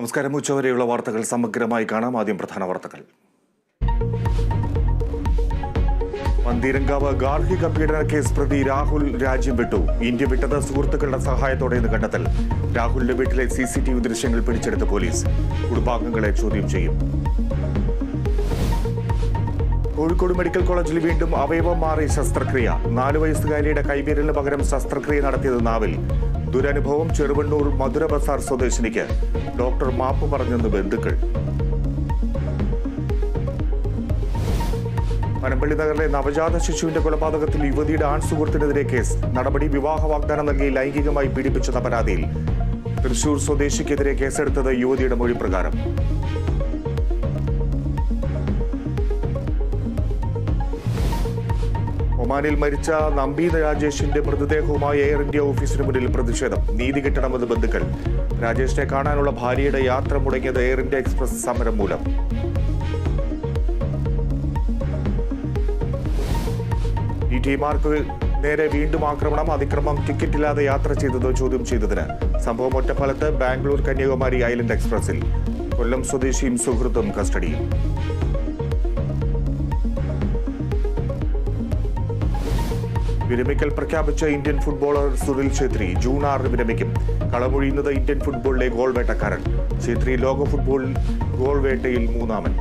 നമസ്കാരം. ഉച്ചവരെയുള്ള വാർത്തകൾ സമഗ്രമായി കാണാം. ആദ്യം പ്രധാന വാർത്തകൾ. പന്തീരങ്കാവ് ഗാർഹിക പീഡന കേസ് പ്രതി രാഹുൽ രാജ്യം വിട്ടു. ഇന്ത്യ വിട്ടത് സുഹൃത്തുക്കളുടെ സഹായത്തോടെ എന്ന് കണ്ടെത്തൽ. രാഹുലിന്റെ വീട്ടിലെ CCTV ദൃശ്യങ്ങൾ പിടിച്ചെടുത്ത പോലീസ്. കുടുംബാംഗങ്ങളെ ചോദ്യം ചെയ്യും. കോഴിക്കോട് മെഡിക്കൽ കോളേജിൽ വീണ്ടും അവയവം മാറി ശസ്ത്രക്രിയ. 4 വയസ്സുകാരിയുടെ കൈവിരലിന് പകരം ശസ്ത്രക്രിയ നടത്തിയത് നാവിൽ. ദുരനുഭവം ചെറുവണ്ണൂർ മധുര ബസാർ സ്വദേശിനിക്ക്. ഡോക്ടർ മാപ്പ് പറഞ്ഞെന്ന് ബന്ധുക്കൾ. പനമ്പള്ളി നഗറിലെ നവജാത ശിശുവിന്റെ കൊലപാതകത്തിൽ യുവതിയുടെ സുഹൃത്തിനെതിരെ കേസ്. നടപടി വിവാഹ വാഗ്ദാനം നൽകി ലൈംഗികമായി പീഡിപ്പിച്ചെന്ന പരാതിയിൽ. തൃശൂർ സ്വദേശിക്കെതിരെ കേസെടുത്തത് യുവതിയുടെ മൊഴി പ്രകാരം. ഒമാനിൽ മരിച്ച നമ്പീത് രാജേഷിന്റെ മൃതദേഹവുമായി എയർ ഇന്ത്യ ഓഫീസിന് മുന്നിൽ പ്രതിഷേധം. നീതി കിട്ടണമെന്ന് ബന്ധുക്കൾ. രാജേഷിനെ കാണാനുള്ള ഭാര്യയുടെ യാത്ര മുടങ്ങിയത് എയർ ഇന്ത്യ എക്സ്പ്രസ് സമരം മൂലം. ടിമാർക്ക് നേരെ വീണ്ടും ആക്രമണം. അതിക്രമം ടിക്കറ്റില്ലാതെ യാത്ര ചെയ്തത് ചോദ്യം ചെയ്തതിന്. സംഭവം ഒറ്റപ്പാലത്ത് ബാംഗ്ലൂർ കന്യാകുമാരി ഐലൻഡ് എക്സ്പ്രസിൽ. കൊല്ലം സ്വദേശിയും സുഹൃത്തും കസ്റ്റഡിയിൽ. വിരമിക്കൽ പ്രഖ്യാപിച്ച Indian footballer Sunil Chhetri June 6 വിരമിക്കും. കളമൊഴിയുന്നത് ഇന്ത്യൻ ഫുട്ബോളിലെ ഗോൾ വേട്ടക്കാരൻ. ഛേത്രി ലോക ഫുട്ബോൾ ഗോൾ വേട്ടയിൽ 3-ാമൻ.